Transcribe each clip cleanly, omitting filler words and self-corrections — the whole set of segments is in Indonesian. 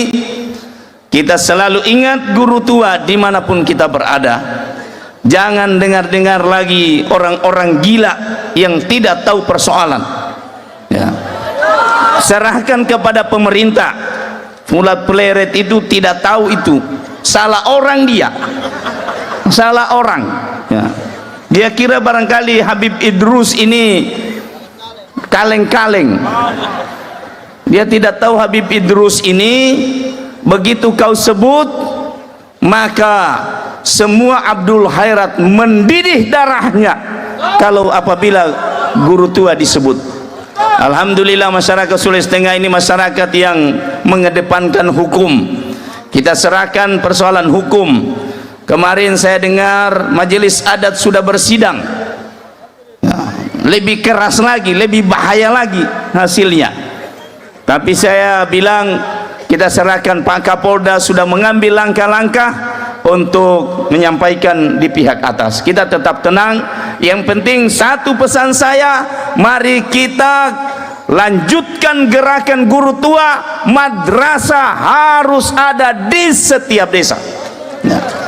ini kita selalu ingat guru tua dimanapun kita berada. Jangan dengar-dengar lagi orang-orang gila yang tidak tahu persoalan, ya. Serahkan kepada pemerintah. Fuad Pleret itu tidak tahu itu, salah orang dia, salah orang, ya. Dia kira barangkali Habib Idrus ini kaleng-kaleng. Dia tidak tahu Habib Idrus ini begitu kau sebut, maka semua Abdul Khairat mendidih darahnya kalau apabila guru tua disebut. Alhamdulillah masyarakat Sulawesi Tengah ini masyarakat yang mengedepankan hukum. Kita serahkan persoalan hukum. Kemarin saya dengar majelis adat sudah bersidang, nah, lebih keras lagi, lebih bahaya lagi hasilnya. Tapi saya bilang kita serahkan, Pak Kapolda sudah mengambil langkah-langkah untuk menyampaikan di pihak atas. Kita tetap tenang. Yang penting satu pesan saya, mari kita lanjutkan gerakan guru tua. Madrasah harus ada di setiap desa, nah.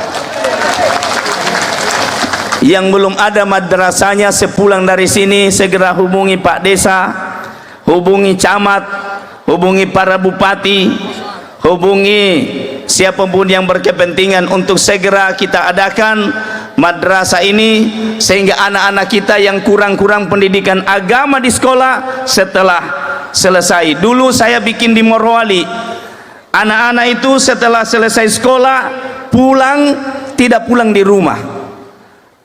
Yang belum ada madrasahnya sepulang dari sini segera hubungi Pak Desa, hubungi camat, hubungi para bupati, hubungi siapapun yang berkepentingan untuk segera kita adakan madrasah ini, sehingga anak-anak kita yang kurang-kurang pendidikan agama di sekolah setelah selesai. Dulu saya bikin di Morowali, anak-anak itu setelah selesai sekolah pulang, tidak pulang di rumah,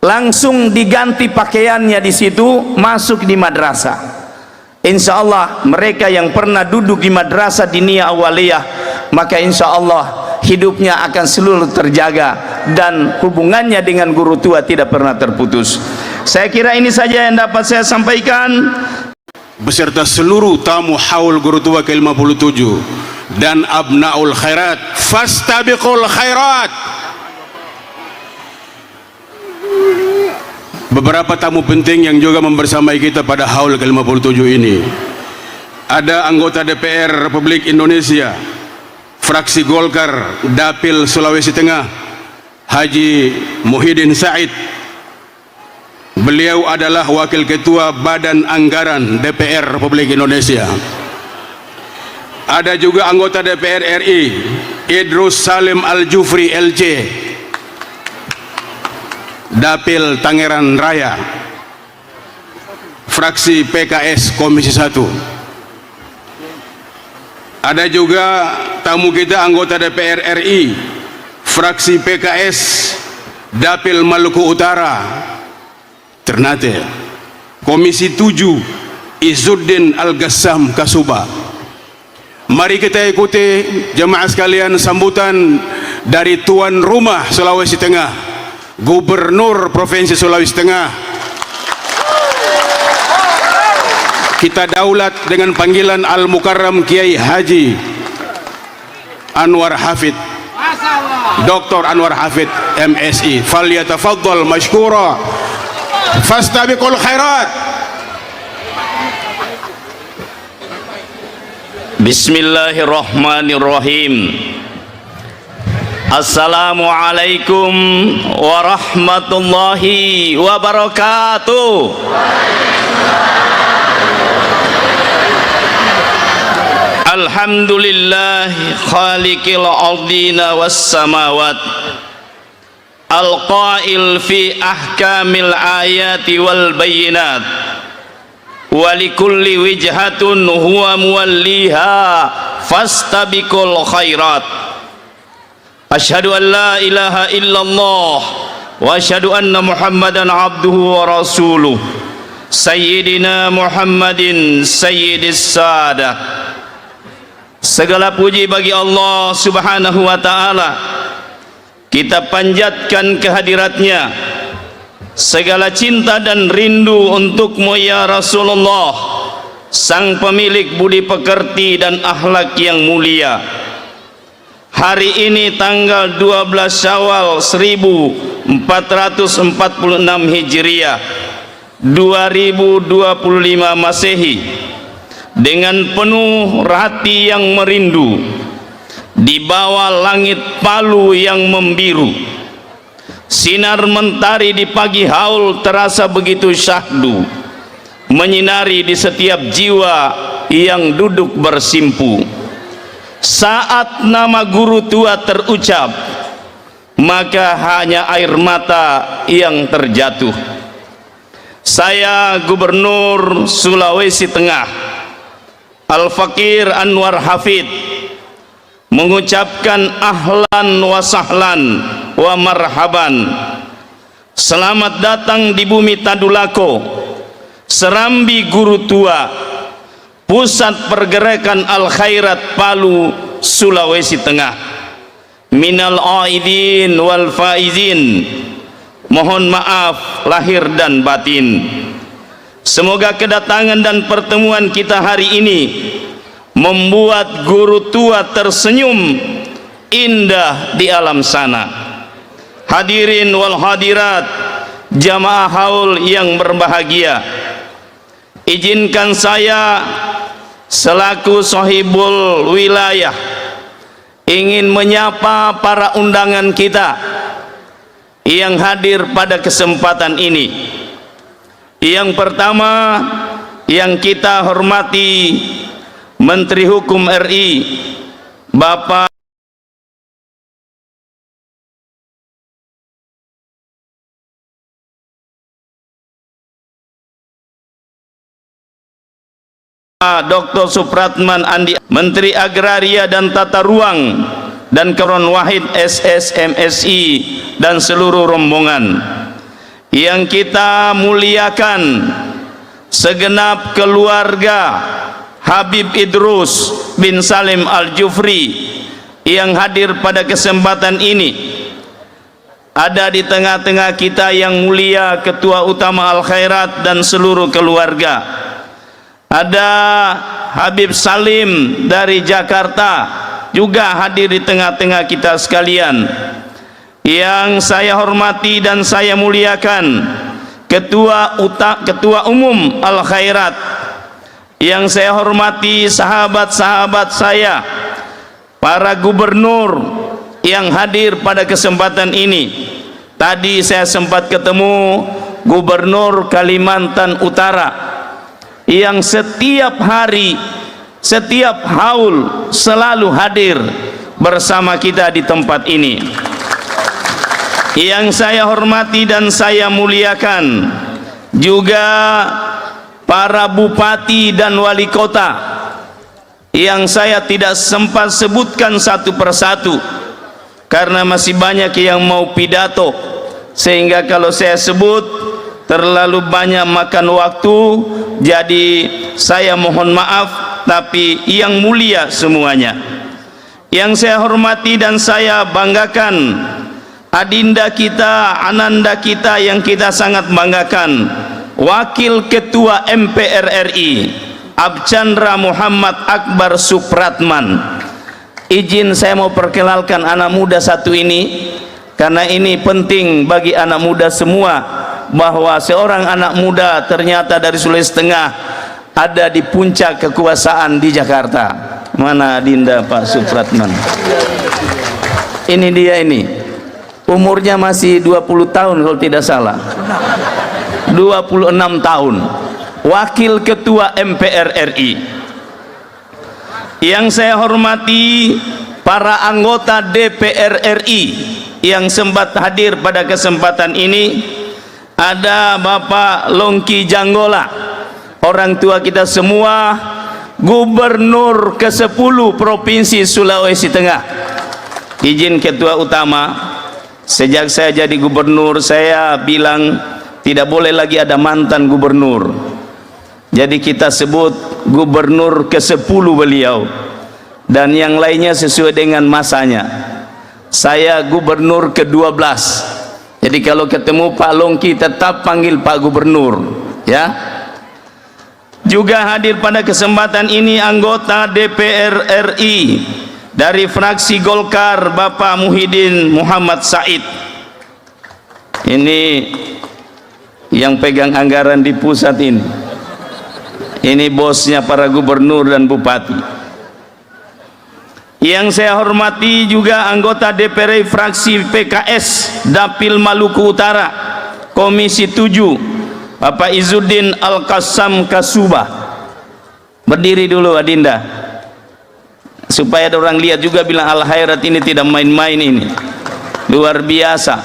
langsung diganti pakaiannya di situ, masuk di madrasah. Insya Allah mereka yang pernah duduk di madrasah diniyah awaliyah, maka insya Allah hidupnya akan selalu terjaga dan hubungannya dengan guru tua tidak pernah terputus. Saya kira ini saja yang dapat saya sampaikan beserta seluruh tamu haul guru tua ke-57 dan abnaul khairat. Fastabiqul khairat. Beberapa tamu penting yang juga membersamai kita pada haul ke-57 ini. Ada anggota DPR Republik Indonesia fraksi Golkar Dapil Sulawesi Tengah, Haji Muhyiddin Said. Beliau adalah Wakil Ketua Badan Anggaran DPR Republik Indonesia. Ada juga anggota DPR RI Idrus Salim Al-Jufri LC, Dapil Tangerang Raya, fraksi PKS Komisi 1. Ada juga tamu kita anggota DPR RI fraksi PKS Dapil Maluku Utara Ternate, Komisi 7 Izzuddin Al-Gassam Kasuba. Mari kita ikuti jemaah sekalian sambutan dari tuan rumah Sulawesi Tengah, Gubernur Provinsi Sulawesi Tengah. Kita daulat dengan panggilan Al-Mukarram Kiai Haji Anwar Hafid, Dr. Anwar Hafid MSI. Falyatafaddal mashkura. Fastabiqul khairat. Bismillahirrahmanirrahim. Assalamualaikum warahmatullahi wabarakatuh. Alhamdulillah khaliqil ardina was samawat, al-qail fi ahkamil ayati wal bayinat, walikulli wijhatun huwa muwalliha fastabiqul khairat. Asyhadu an la ilaha illallah wa asyhadu anna Muhammadan abduhu wa rasuluh. Sayyidina Muhammadin sayyidis sadah. Segala puji bagi Allah Subhanahu wa ta'ala. Kita panjatkan kehadiratnya. Segala cinta dan rindu untukmu ya Rasulullah, sang pemilik budi pekerti dan akhlak yang mulia. Hari ini tanggal 12 Syawal 1446 Hijriah 2025 Masehi, dengan penuh hati yang merindu di bawah langit Palu yang membiru, sinar mentari di pagi haul terasa begitu syahdu, menyinari di setiap jiwa yang duduk bersimpu. Saat nama guru tua terucap, maka hanya air mata yang terjatuh. Saya Gubernur Sulawesi Tengah Al-Fakir Anwar Hafid mengucapkan ahlan wa sahlan wa marhaban. Selamat datang di bumi Tadulako, Serambi Guru Tua, pusat pergerakan Al-Khairat Palu, Sulawesi Tengah. Minal aidin wal faizin, mohon maaf lahir dan batin. Semoga kedatangan dan pertemuan kita hari ini membuat guru tua tersenyum indah di alam sana. Hadirin wal hadirat, jamaah haul yang berbahagia, izinkan saya selaku sahibul wilayah ingin menyapa para undangan kita yang hadir pada kesempatan ini. Yang pertama yang kita hormati Menteri Hukum RI Bapak Dr. Supratman Andi, Menteri Agraria dan Tata Ruang dan Karon Wahid SSMSI dan seluruh rombongan. Yang kita muliakan segenap keluarga Habib Idrus bin Salim Al-Jufri yang hadir pada kesempatan ini. Ada di tengah-tengah kita yang mulia Ketua Utama Al-Khairat dan seluruh keluarga. Ada Habib Salim dari Jakarta juga hadir di tengah-tengah kita sekalian. Yang saya hormati dan saya muliakan Ketua Umum Al-Khairat. Yang saya hormati sahabat-sahabat saya, para gubernur yang hadir pada kesempatan ini. Tadi saya sempat ketemu Gubernur Kalimantan Utara yang setiap hari, setiap haul selalu hadir bersama kita di tempat ini. Yang saya hormati dan saya muliakan juga para bupati dan wali kota yang saya tidak sempat sebutkan satu persatu karena masih banyak yang mau pidato, sehingga kalau saya sebut terlalu banyak makan waktu. Jadi saya mohon maaf, tapi yang mulia semuanya. Yang saya hormati dan saya banggakan adinda kita, ananda kita yang kita sangat banggakan, Wakil Ketua MPR RI Archandra Muhammad Akbar Supratman. Izin saya mau perkenalkan anak muda satu ini, karena ini penting bagi anak muda semua, bahwa seorang anak muda ternyata dari Sulawesi Tengah ada di puncak kekuasaan di Jakarta. Mana adinda Pak Supratman? Ini dia ini. Umurnya masih 20 tahun kalau tidak salah. 26 tahun. Wakil Ketua MPR RI. Yang saya hormati para anggota DPR RI yang sempat hadir pada kesempatan ini. Ada Bapak Longki Janggola, orang tua kita semua, Gubernur ke-10 Provinsi Sulawesi Tengah. Izin Ketua Utama, sejak saya jadi gubernur saya bilang tidak boleh lagi ada mantan gubernur. Jadi kita sebut Gubernur ke-10 beliau, dan yang lainnya sesuai dengan masanya. Saya Gubernur ke-12. Jadi kalau ketemu Pak Longki tetap panggil Pak Gubernur, ya. Juga hadir pada kesempatan ini anggota DPR RI dari fraksi Golkar Bapak Muhyiddin Muhammad Said. Ini yang pegang anggaran di pusat ini. Ini bosnya para gubernur dan bupati. Yang saya hormati juga anggota DPR fraksi PKS Dapil Maluku Utara Komisi 7 Bapak Izzuddin Al-Qassam Kasuba. Berdiri dulu Adinda, supaya ada orang lihat juga bilang Al-Khairat ini tidak main-main, ini luar biasa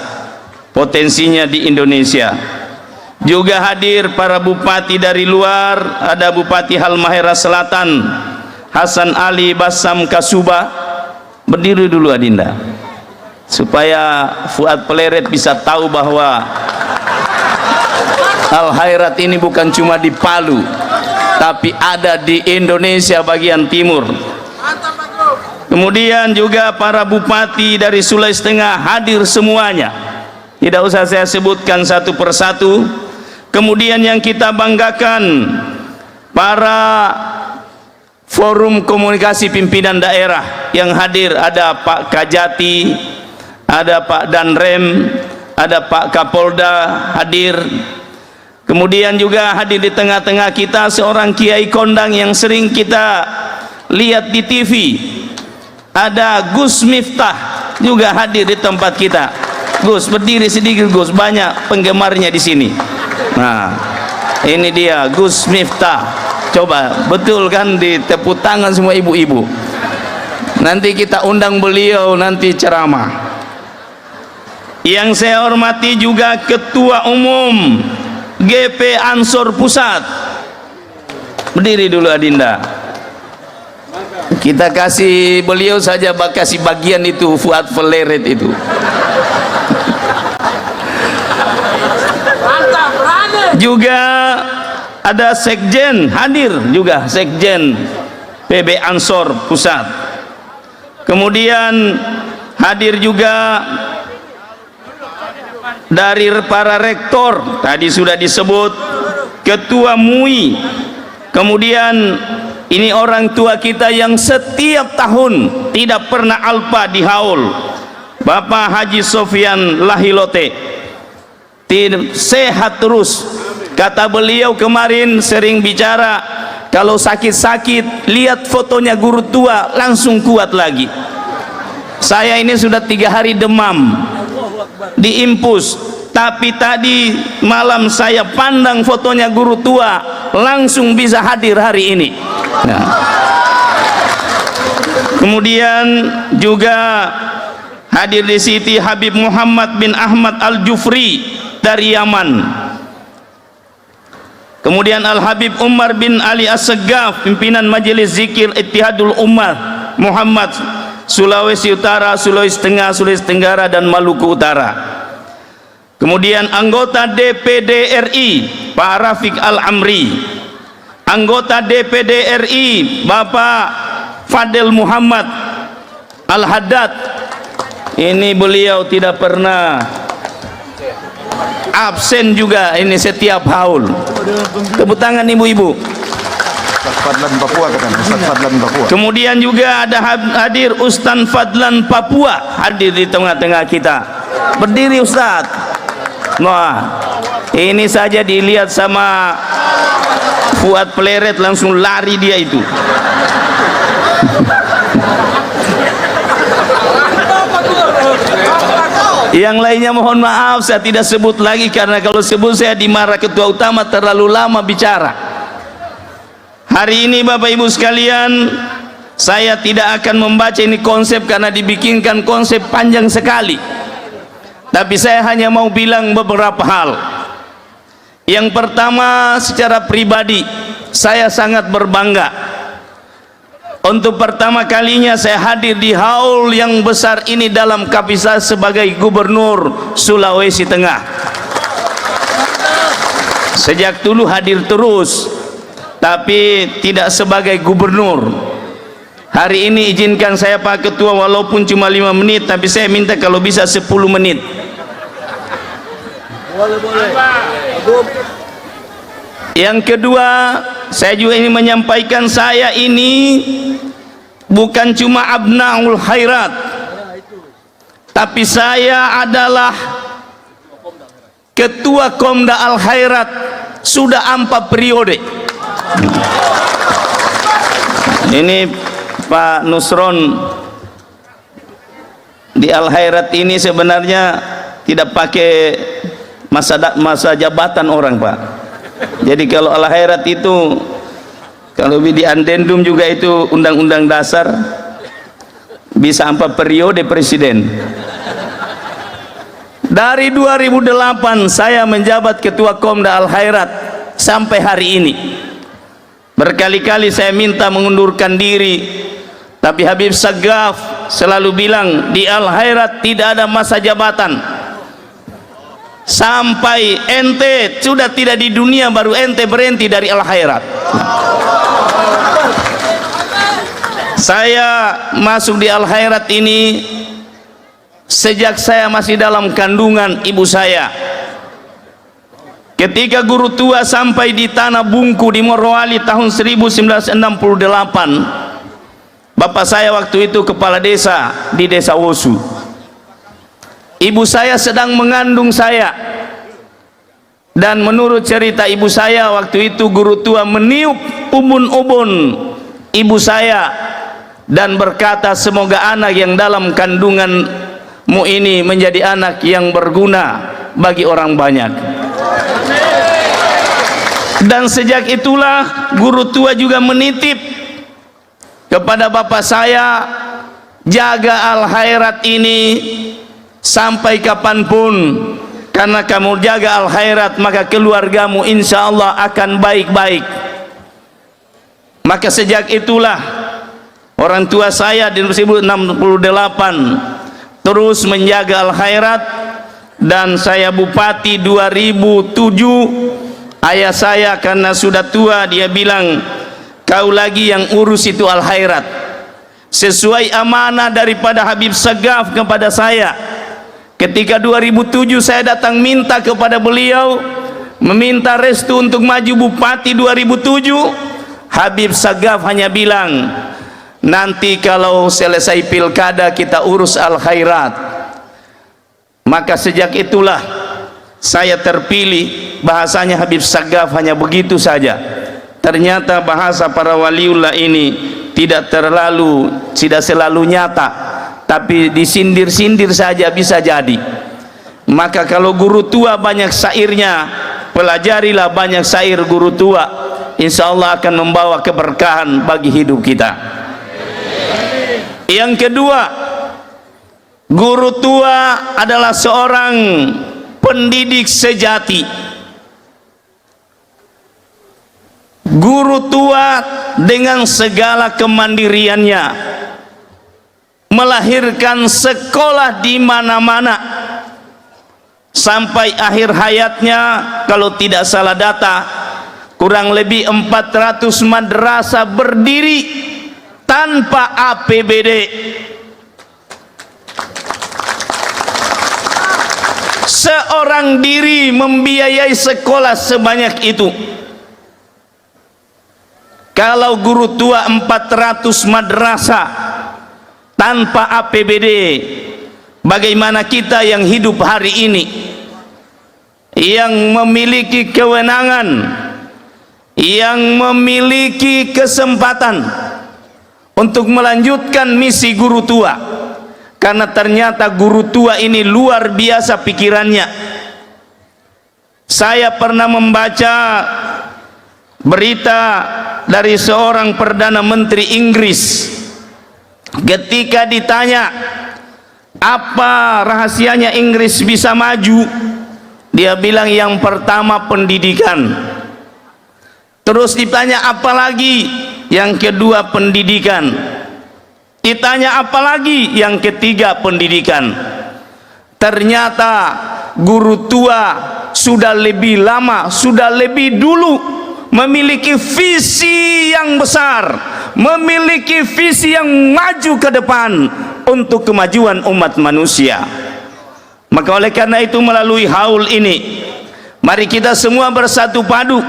potensinya di Indonesia. Juga hadir para bupati dari luar, ada Bupati Halmahera Selatan Hasan Ali Basam Kasuba. Berdiri dulu Adinda, supaya Fuad Peleret bisa tahu bahwa Al-Khairat ini bukan cuma di Palu, tapi ada di Indonesia bagian timur. Kemudian juga para bupati dari Sulawesi Tengah hadir semuanya, tidak usah saya sebutkan satu persatu. Kemudian yang kita banggakan, para forum komunikasi pimpinan daerah yang hadir, ada Pak Kajati, ada Pak Danrem, ada Pak Kapolda hadir. Kemudian juga hadir di tengah-tengah kita seorang kiai kondang yang sering kita lihat di TV, ada Gus Miftah juga hadir di tempat kita. Gus, berdiri sedikit Gus, banyak penggemarnya di sini. Nah, ini dia Gus Miftah. Coba, betul kan, ditepuk tangan semua ibu-ibu. Nanti kita undang beliau nanti ceramah. Yang saya hormati juga Ketua Umum GP Ansor Pusat. Berdiri dulu Adinda. Kita kasih beliau saja, kasih bagian itu Fuad Peleret itu. Juga ada Sekjen hadir juga, Sekjen PB Ansor Pusat. Kemudian hadir juga dari para rektor, tadi sudah disebut, Ketua MUI. Kemudian ini orang tua kita yang setiap tahun tidak pernah alpa di haul, Bapak Haji Sofyan Lahilote. Sehat terus, kata beliau kemarin sering bicara, kalau sakit-sakit lihat fotonya guru tua langsung kuat lagi. Saya ini sudah 3 hari demam diimpus, tapi tadi malam saya pandang fotonya guru tua, langsung bisa hadir hari ini. Nah. Kemudian juga hadir di Siti Habib Muhammad bin Ahmad Al-Jufri dari Yaman. Kemudian Al-Habib Umar bin Ali As-Segaf, pimpinan Majelis Zikir Ittihadul Ummah Muhammad Sulawesi Utara, Sulawesi Tengah, Sulawesi Tenggara dan Maluku Utara. Kemudian anggota DPD RI Pak Rafiq Al-Amri, anggota DPD RI Bapak Fadel Muhammad Al-Haddad. Ini beliau tidak pernah absen juga, ini setiap haul. Tepuk tangan ibu-ibu. Fadlan Papua, Ustaz Fadlan Papua. Kemudian juga ada hadir Ustaz Fadlan Papua hadir di tengah-tengah kita. Berdiri Ustaz. Wah, ini saja dilihat sama Fuad Peleret langsung lari dia itu. Yang lainnya mohon maaf saya tidak sebut lagi, karena kalau sebut saya dimarah ketua utama, terlalu lama bicara. Hari ini Bapak Ibu sekalian, saya tidak akan membaca ini konsep karena dibikinkan konsep panjang sekali, tapi saya hanya mau bilang beberapa hal. Yang pertama, secara pribadi saya sangat berbangga. Untuk pertama kalinya saya hadir di haul yang besar ini dalam kapasitas sebagai Gubernur Sulawesi Tengah. Sejak dulu hadir terus, tapi tidak sebagai gubernur. Hari ini izinkan saya Pak Ketua, walaupun cuma 5 menit, tapi saya minta kalau bisa 10 menit. Yang kedua, saya juga ingin menyampaikan, saya ini bukan cuma Abnaul Khairat, tapi saya adalah Ketua Komda Al Khairat sudah 4 periode. Ini Pak Nusron Di Al-Khairat ini sebenarnya tidak pakai masa jabatan orang, Pak. Jadi kalau Al-Khairat itu, kalau di Andendum juga itu undang-undang dasar, bisa 4 periode presiden. Dari 2008 saya menjabat ketua Komda Al-Khairat sampai hari ini. Berkali-kali saya minta mengundurkan diri, tapi Habib Sagaf selalu bilang di Al-Khairat tidak ada masa jabatan. Sampai ente sudah tidak di dunia baru ente berhenti dari Al-Khairat. Saya masuk di Al-Khairat ini sejak saya masih dalam kandungan ibu saya. Ketika guru tua sampai di Tanah Bungku di Morowali tahun 1968, bapak saya waktu itu kepala desa di desa Wosu. Ibu saya sedang mengandung saya, dan menurut cerita ibu saya waktu itu guru tua meniup ubun-ubun ibu saya dan berkata, semoga anak yang dalam kandunganmu ini menjadi anak yang berguna bagi orang banyak. Dan sejak itulah guru tua juga menitip kepada bapak saya, jaga Al-Khairat ini sampai kapanpun, karena kamu jaga Al-Khairat maka keluargamu insya Allah akan baik-baik. Maka sejak itulah orang tua saya di 1968 terus menjaga Al-Khairat, dan saya bupati 2007. Ayah saya karena sudah tua, dia bilang, kau lagi yang urus itu Al-Khairat, sesuai amanah daripada Habib Sagaf kepada saya. Ketika 2007 saya datang minta kepada beliau, meminta restu untuk maju bupati 2007, Habib Sagaf hanya bilang, nanti kalau selesai pilkada kita urus Al-Khairat. Maka sejak itulah saya terpilih. Bahasanya Habib Sagaf hanya begitu saja. Ternyata bahasa para waliullah ini tidak selalu nyata, tapi disindir-sindir saja bisa jadi. Maka kalau guru tua banyak syairnya, pelajarilah banyak syair guru tua, insya Allah akan membawa keberkahan bagi hidup kita. Yang kedua, guru tua adalah seorang pendidik sejati. Guru tua dengan segala kemandiriannya melahirkan sekolah di mana-mana sampai akhir hayatnya, kalau tidak salah data, kurang lebih 400 madrasah berdiri tanpa APBD. Seorang diri membiayai sekolah sebanyak itu. Kalau guru tua 400 madrasah tanpa APBD, bagaimana kita yang hidup hari ini, yang memiliki kewenangan, yang memiliki kesempatan untuk melanjutkan misi guru tua? Karena ternyata guru tua ini luar biasa pikirannya. Saya pernah membaca berita dari seorang Perdana Menteri Inggris. Ketika ditanya apa rahasianya Inggris bisa maju, dia bilang yang pertama pendidikan. Terus ditanya apa lagi, yang kedua pendidikan. Ditanya apa lagi, yang ketiga pendidikan. Ternyata guru tua sudah lebih lama, sudah lebih dulu memiliki visi yang besar, memiliki visi yang maju ke depan untuk kemajuan umat manusia. Maka oleh karena itu, melalui haul ini, mari kita semua bersatu padu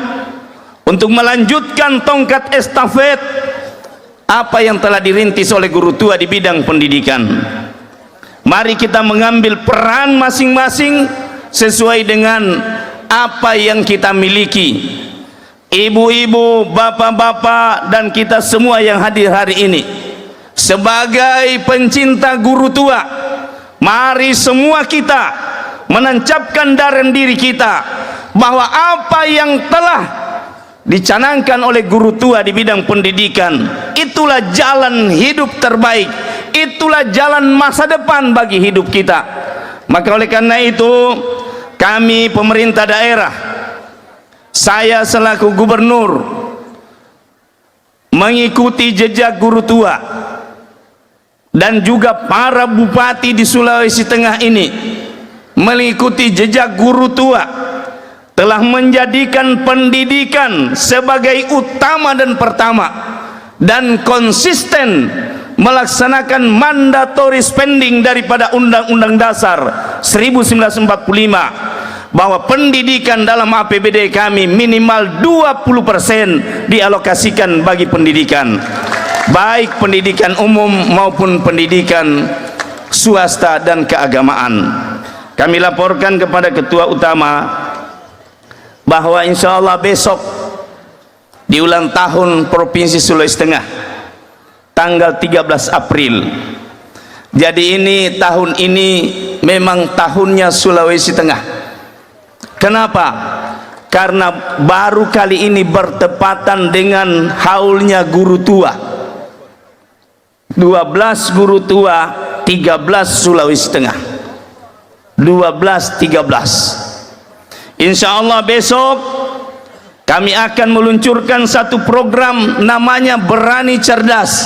untuk melanjutkan tongkat estafet apa yang telah dirintis oleh guru tua di bidang pendidikan. Mari kita mengambil peran masing-masing sesuai dengan apa yang kita miliki. Ibu-ibu, bapak-bapak, dan kita semua yang hadir hari ini, sebagai pencinta guru tua, Mari semua kita menancapkan dalam diri kita bahwa apa yang telah dicanangkan oleh guru tua di bidang pendidikan, itulah jalan hidup terbaik, itulah jalan masa depan bagi hidup kita. Maka oleh karena itu, kami pemerintah daerah, saya selaku gubernur, mengikuti jejak guru tua dan juga para bupati di Sulawesi Tengah ini mengikuti jejak guru tua, telah menjadikan pendidikan sebagai utama dan pertama, dan konsisten melaksanakan mandatory spending daripada Undang-Undang Dasar 1945, bahwa pendidikan dalam APBD kami minimal 20% dialokasikan bagi pendidikan, baik pendidikan umum maupun pendidikan swasta dan keagamaan. Kami laporkan kepada ketua utama bahwa insya Allah besok di ulang tahun Provinsi Sulawesi Tengah tanggal 13 April. Jadi tahun ini memang tahunnya Sulawesi Tengah. Kenapa? Karena baru kali ini bertepatan dengan haulnya guru tua. 12 guru tua, 13 Sulawesi Tengah. 12-13. Insya Allah besok kami akan meluncurkan satu program namanya Berani Cerdas.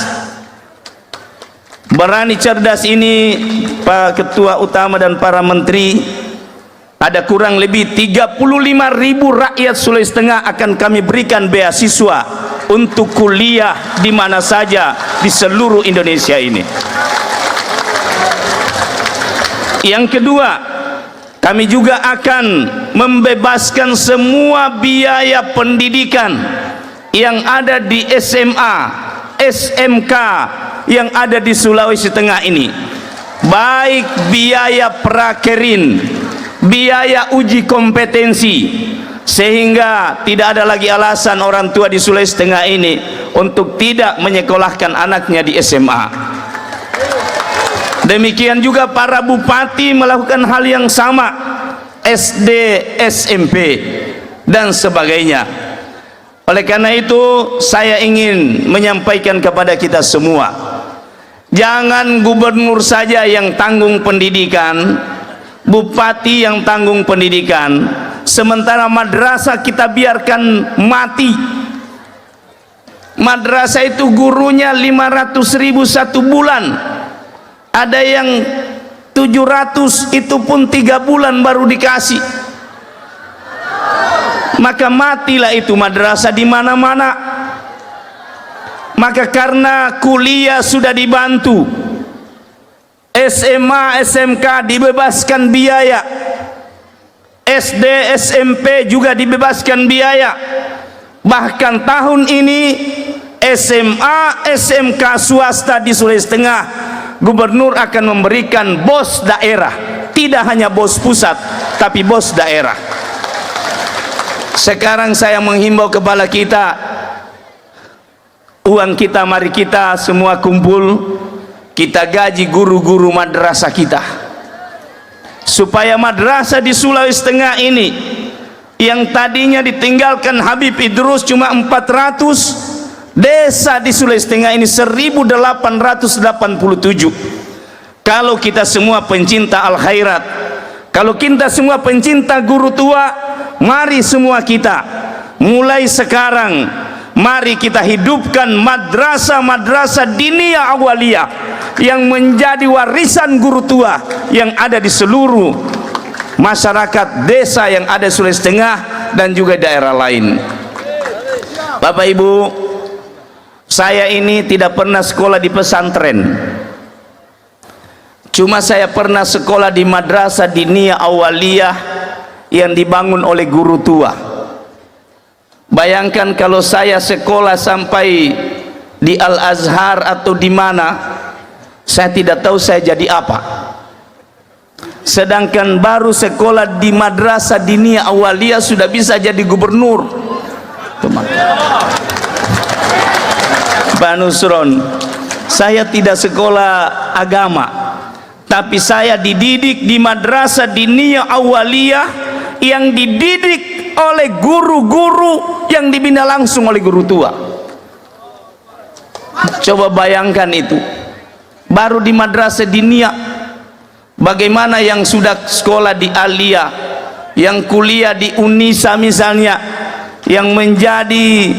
Berani Cerdas ini, Pak Ketua Utama dan para menteri, ada kurang lebih 35.000 rakyat Sulawesi Tengah akan kami berikan beasiswa untuk kuliah di mana saja di seluruh Indonesia ini. Yang kedua, kami juga akan membebaskan semua biaya pendidikan yang ada di SMA, SMK yang ada di Sulawesi Tengah ini, baik biaya prakerin, biaya uji kompetensi, sehingga tidak ada lagi alasan orang tua di Sulawesi Tengah ini untuk tidak menyekolahkan anaknya di SMA. Demikian juga para bupati melakukan hal yang sama, SD, SMP dan sebagainya. Oleh karena itu, saya ingin menyampaikan kepada kita semua, jangan gubernur saja yang tanggung pendidikan, bupati yang tanggung pendidikan, sementara madrasah kita biarkan mati. Madrasah itu gurunya 500.000 satu bulan, ada yang 700, itu pun 3 bulan baru dikasih. Maka matilah itu madrasah di mana-mana. Maka karena kuliah sudah dibantu, SMA, SMK dibebaskan biaya, SD, SMP juga dibebaskan biaya. Bahkan tahun ini SMA, SMK swasta di Sulawesi Tengah, gubernur akan memberikan bos daerah, tidak hanya bos pusat tapi bos daerah. Sekarang saya menghimbau kepada kita, uang kita mari kita semua kumpul, kita gaji guru-guru madrasah kita, supaya madrasah di Sulawesi Tengah ini yang tadinya ditinggalkan Habib Idrus cuma 400, desa di Sulawesi Tengah ini 1887. Kalau kita semua pencinta al-khairat, kalau kita semua pencinta guru tua, mari semua kita mulai sekarang, mari kita hidupkan madrasah-madrasah diniyah awaliyah yang menjadi warisan guru tua yang ada di seluruh masyarakat desa yang ada di Sulawesi Tengah dan juga daerah lain. Bapak Ibu, saya ini tidak pernah sekolah di pesantren, cuma saya pernah sekolah di madrasah diniyah awaliyah yang dibangun oleh guru tua. Bayangkan kalau saya sekolah sampai di Al-Azhar atau di mana, saya tidak tahu saya jadi apa. Sedangkan baru sekolah di madrasah diniyah awaliyah sudah bisa jadi gubernur. Pak Nusron, saya tidak sekolah agama, tapi saya dididik di madrasah diniyah awaliyah yang dididik oleh guru-guru yang dibina langsung oleh guru tua. Coba bayangkan itu, baru di madrasah diniyah. Bagaimana yang sudah sekolah di Aliyah, yang kuliah di Unisa misalnya, yang menjadi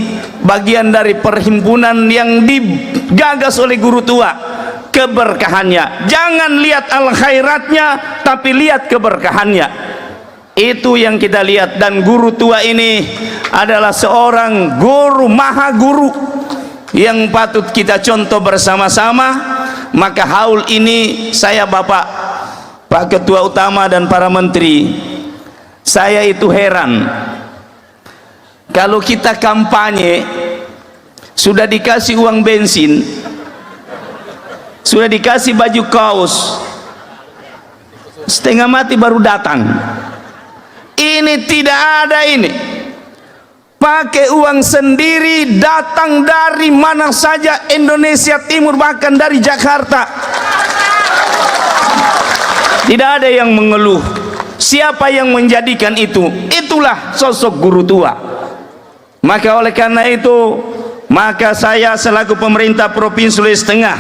bagian dari perhimpunan yang digagas oleh guru tua, keberkahannya. Jangan lihat al-khairatnya, tapi lihat keberkahannya. Itu yang kita lihat. Dan guru tua ini adalah seorang guru, maha guru yang patut kita contoh bersama-sama. Maka haul ini saya Pak Ketua Utama dan para menteri, saya itu heran kalau kita kampanye sudah dikasih uang bensin, sudah dikasih baju kaos, setengah mati baru datang. Ini tidak ada, ini pakai uang sendiri, datang dari mana saja Indonesia Timur, bahkan dari Jakarta. Tidak ada yang mengeluh. Siapa yang menjadikan itu? Itulah sosok guru tua. Maka oleh karena itu, maka saya selaku pemerintah Provinsi Sulawesi Tengah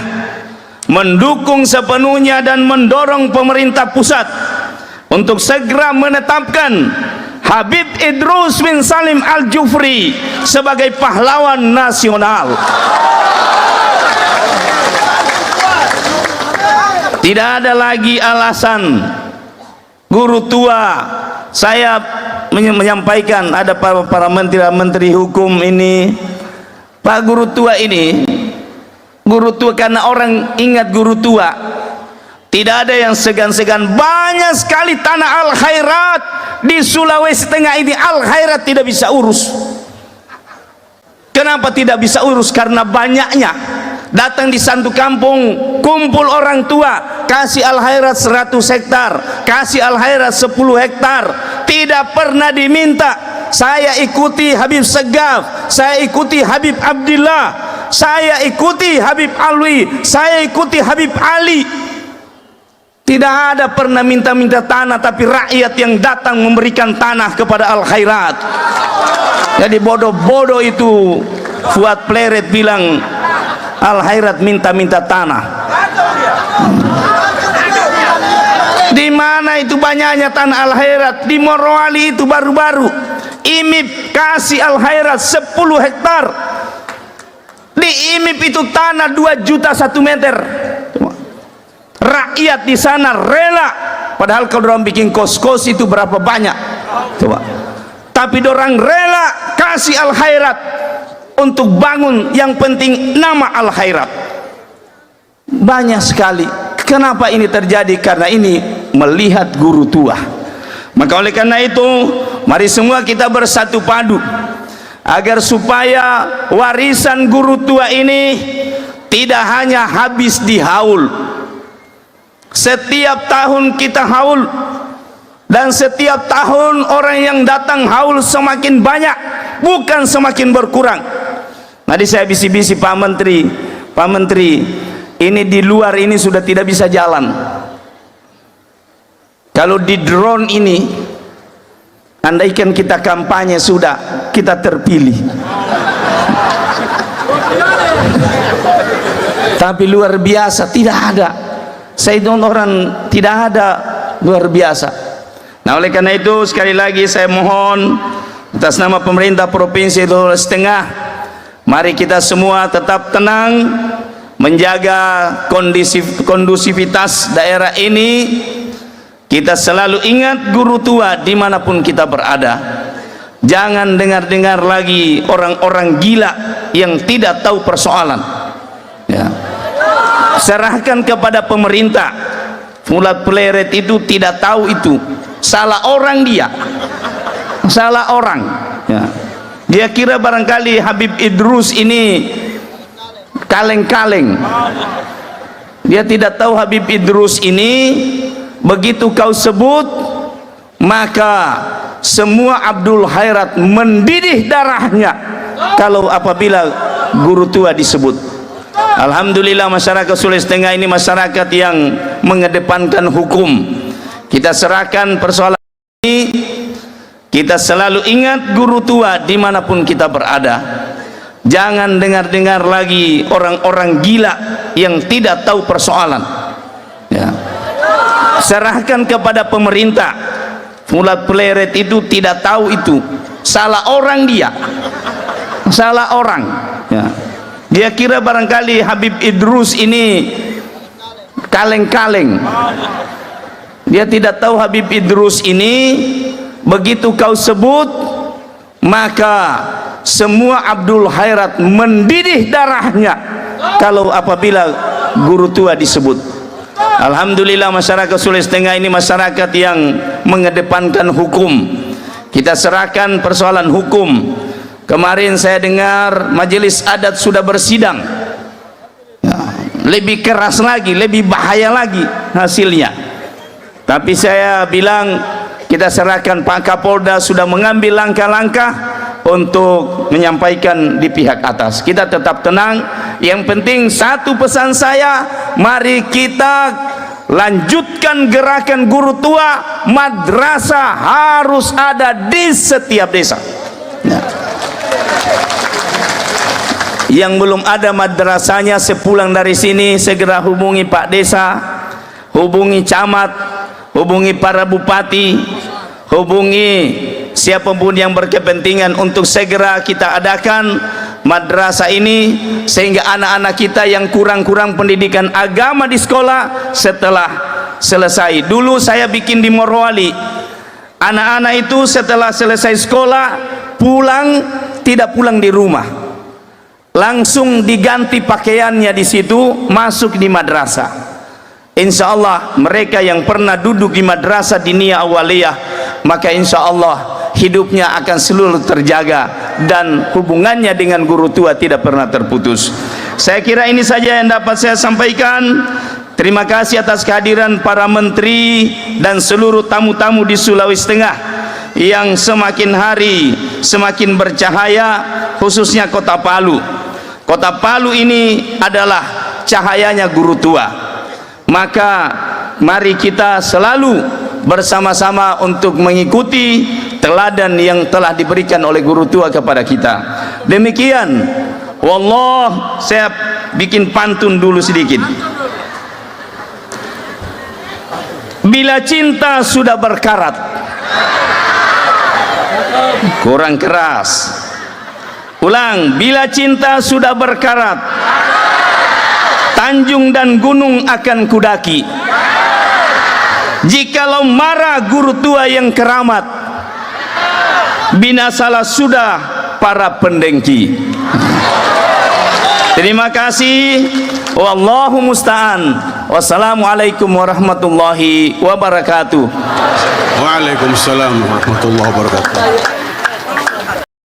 mendukung sepenuhnya dan mendorong pemerintah pusat untuk segera menetapkan Habib Idrus bin Salim Al-Jufri sebagai pahlawan nasional. Tidak ada lagi alasan guru tua. Saya menyampaikan, ada para menteri hukum ini, Pak guru tua ini, guru tua, karena orang ingat guru tua, tidak ada yang segan-segan. Banyak sekali tanah al-khairat di Sulawesi Tengah ini, al-khairat tidak bisa urus. Kenapa tidak bisa urus? Karena banyaknya. Datang di satu kampung, kumpul orang tua, kasih al-khairat 100 hektar, kasih al-khairat 10 hektar, tidak pernah diminta. Saya ikuti Habib Segaf, saya ikuti Habib Abdillah, saya ikuti Habib Alwi, saya ikuti Habib Ali. Tidak ada pernah minta-minta tanah, tapi rakyat yang datang memberikan tanah kepada al-khairat. Jadi bodoh-bodoh itu Fuad Pleret bilang al-khairat minta-minta tanah. Di mana itu banyaknya tanah al-khairat? Di Morowali itu baru-baru IMIP kasih al-khairat 10 hektar. Di IMIP itu tanah 2 juta 1 meter. Rakyat di sana rela, padahal kalau orang bikin kos-kos itu berapa banyak, coba. Tapi orang rela kasih al-khairat untuk bangun, yang penting nama al-khairat. Banyak sekali. Kenapa ini terjadi? Karena ini melihat guru tua. Maka oleh karena itu, mari semua kita bersatu padu agar supaya warisan guru tua ini tidak hanya habis di haul. Setiap tahun kita haul, dan setiap tahun orang yang datang haul semakin banyak, bukan semakin berkurang. Tadi saya bisi-bisi Pak Menteri, ini di luar ini sudah tidak bisa jalan. Kalau di drone ini, andaikan kita kampanye sudah kita terpilih. Tapi luar biasa tidak ada. Saya orang tidak ada luar biasa. Nah oleh karena itu sekali lagi saya mohon atas nama pemerintah Provinsi Sulawesi Tengah, mari kita semua tetap tenang, menjaga kondusivitas daerah ini. Kita selalu ingat guru tua dimanapun kita berada. Jangan dengar-dengar lagi orang-orang gila yang tidak tahu persoalan, ya. Serahkan kepada pemerintah. Fuad Pleret itu tidak tahu itu, salah orang dia, salah orang, ya. Dia kira barangkali Habib Idrus ini kaleng-kaleng. Dia tidak tahu Habib Idrus ini begitu kau sebut, maka semua Abdul Khairat mendidih darahnya kalau apabila guru tua disebut. Alhamdulillah masyarakat Sulawesi Tengah ini masyarakat yang mengedepankan hukum. Kita serahkan persoalan ini, kita selalu ingat guru tua dimanapun kita berada. Jangan dengar-dengar lagi orang-orang gila yang tidak tahu persoalan ya. Serahkan kepada pemerintah. Fuad Pleret itu tidak tahu itu, salah orang dia, salah orang ya. Dia kira barangkali Habib Idrus ini kaleng-kaleng. Dia tidak tahu Habib Idrus ini begitu kau sebut, maka semua Abdul Khairat mendidih darahnya kalau apabila guru tua disebut. Alhamdulillah masyarakat Sulawesi Tengah ini masyarakat yang mengedepankan hukum. Kita serahkan persoalan hukum. Kemarin saya dengar majelis adat sudah bersidang ya, lebih keras lagi, lebih bahaya lagi hasilnya. Tapi saya bilang kita serahkan, Pak Kapolda sudah mengambil langkah-langkah untuk menyampaikan di pihak atas. Kita tetap tenang. Yang penting satu pesan saya, mari kita lanjutkan gerakan guru tua. Madrasah harus ada di setiap desa ya. Yang belum ada madrasahnya sepulang dari sini segera hubungi Pak Desa, hubungi camat, hubungi para bupati, hubungi siapapun yang berkepentingan untuk segera kita adakan madrasah ini, sehingga anak-anak kita yang kurang-kurang pendidikan agama di sekolah setelah selesai. Dulu saya bikin di Morowali, anak-anak itu setelah selesai sekolah pulang, tidak pulang di rumah, langsung diganti pakaiannya di situ, masuk di madrasah. Insya Allah mereka yang pernah duduk di madrasah diniyah awaliyah, maka insya Allah hidupnya akan selalu terjaga dan hubungannya dengan guru tua tidak pernah terputus. Saya kira ini saja yang dapat saya sampaikan. Terima kasih atas kehadiran para menteri dan seluruh tamu-tamu di Sulawesi Tengah yang semakin hari semakin bercahaya, khususnya Kota Palu. Kota Palu ini adalah cahayanya guru tua. Maka mari kita selalu bersama-sama untuk mengikuti teladan yang telah diberikan oleh guru tua kepada kita. Demikian, wallah, saya bikin pantun dulu sedikit. Bila cinta sudah berkarat, kurang keras. Ulang, bila cinta sudah berkarat, tanjung dan gunung akan kudaki. Jikalau marah guru tua yang keramat, binasalah sudah para pendengki. Terima kasih. Wallahu musta'an. Wassalamualaikum warahmatullahi wabarakatuh. Waalaikumsalam warahmatullahi wabarakatuh.